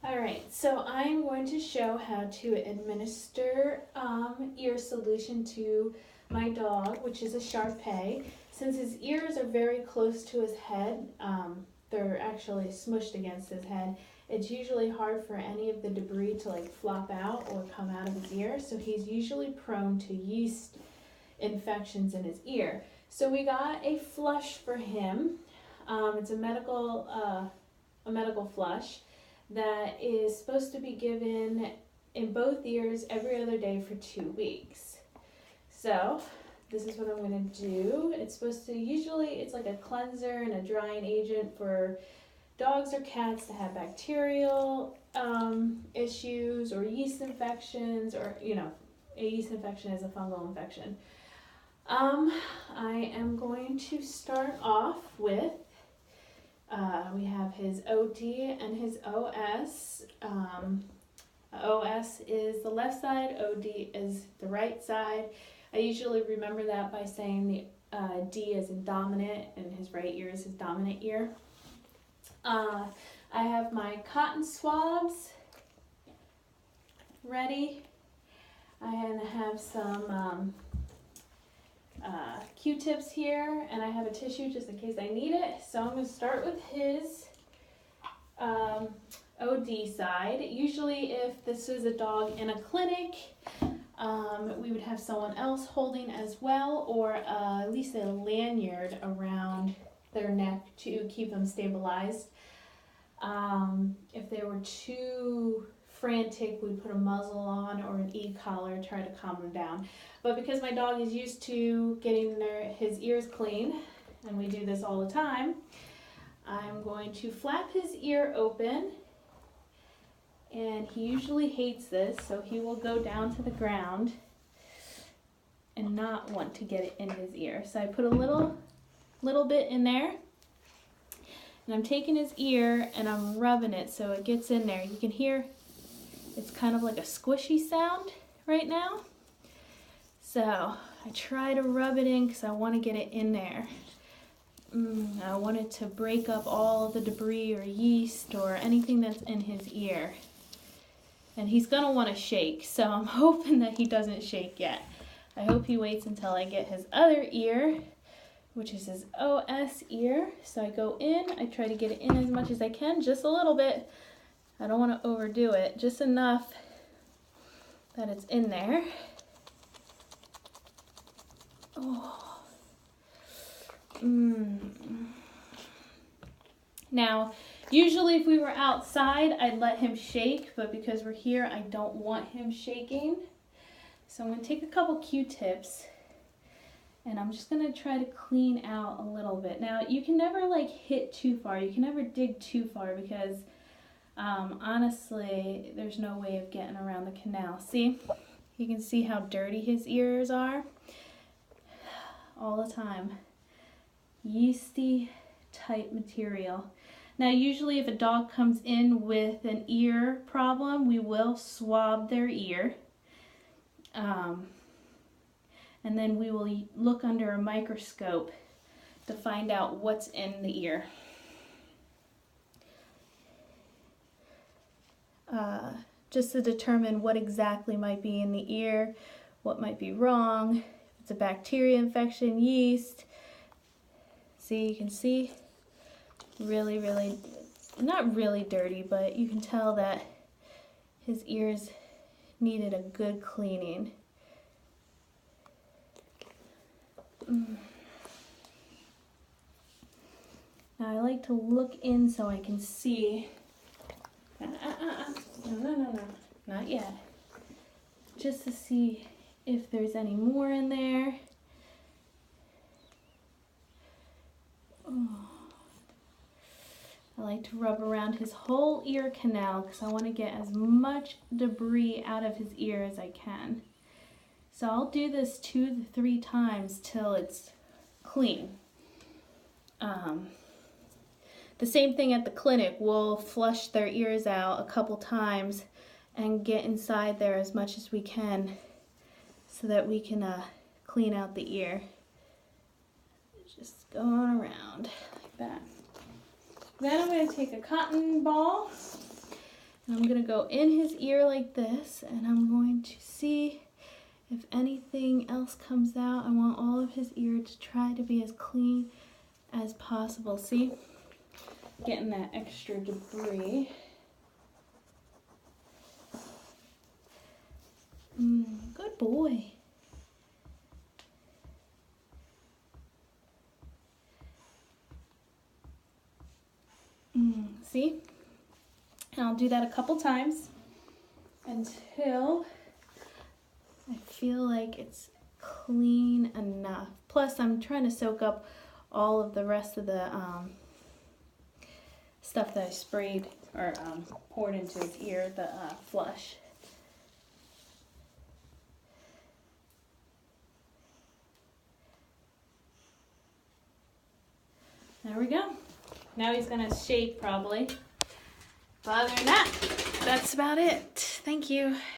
All right, so I'm going to show how to administer ear solution to my dog, which is a Shar-Pei. Since his ears are very close to his head, they're actually smushed against his head. It's usually hard for any of the debris to like flop out or come out of his ear, so he's usually prone to yeast infections in his ear. So we got a flush for him. It's a medical flush that is supposed to be given in both ears every other day for 2 weeks. So this is what I'm going to do. It's supposed to, usually it's like a cleanser and a drying agent for dogs or cats that have bacterial issues or yeast infections, or a yeast infection is a fungal infection. I am going to start off with we have his OD and his OS. OS is the left side, OD is the right side. I usually remember that by saying the D is in dominant and his right ear is his dominant ear. I have my cotton swabs ready. I have some Q-tips here, and I have a tissue just in case I need it. So I'm going to start with his OD side. Usually if this is a dog in a clinic, we would have someone else holding as well, or at least a lanyard around their neck to keep them stabilized. If they were too frantic, we'd put a muzzle on or an e-collar, try to calm them down. But because my dog is used to getting his ears clean, and we do this all the time, I'm going to flap his ear open, and he usually hates this, so he will go down to the ground and not want to get it in his ear. So I put a little bit in there, and I'm taking his ear and I'm rubbing it so it gets in there. You can hear it's kind of like a squishy sound right now. So I try to rub it in because I want to get it in there. I want it to break up all of the debris or yeast or anything that's in his ear. And he's going to want to shake, so I'm hoping that he doesn't shake yet. I hope he waits until I get his other ear, which is his OS ear. So I go in, I try to get it in as much as I can, just a little bit. I don't want to overdo it, just enough that it's in there. Oh. Now, usually if we were outside, I'd let him shake, but because we're here, I don't want him shaking. So I'm going to take a couple Q-tips, and I'm just going to try to clean out a little bit. Now, you can never like hit too far. You can never dig too far because honestly, there's no way of getting around the canal. See? You can see how dirty his ears are all the time. Yeasty type material. Now usually if a dog comes in with an ear problem, we will swab their ear. And then we will look under a microscope to find out what's in the ear. Just to determine what exactly might be in the ear, what might be wrong, if it's a bacteria infection, yeast. See, you can see really, not really dirty, but you can tell that his ears needed a good cleaning. Now I like to look in so I can see. No, not yet. Just to see if there's any more in there. I like to rub around his whole ear canal because I want to get as much debris out of his ear as I can. So I'll do this 2 to 3 times till it's clean. The same thing at the clinic. We'll flush their ears out a couple times and get inside there as much as we can so that we can clean out the ear. Just going around like that. Then I'm going to take a cotton ball I'm gonna go in his ear like this, and I'm going to see if anything else comes out. I want all of his ear to try to be as clean as possible. See? Getting that extra debris. Good boy. See? And I'll do that a couple times until I feel like it's clean enough. Plus, I'm trying to soak up all of the rest of the stuff that I sprayed or poured into his ear, the flush. There we go. Now he's gonna shake probably. But other than that, that's about it. Thank you.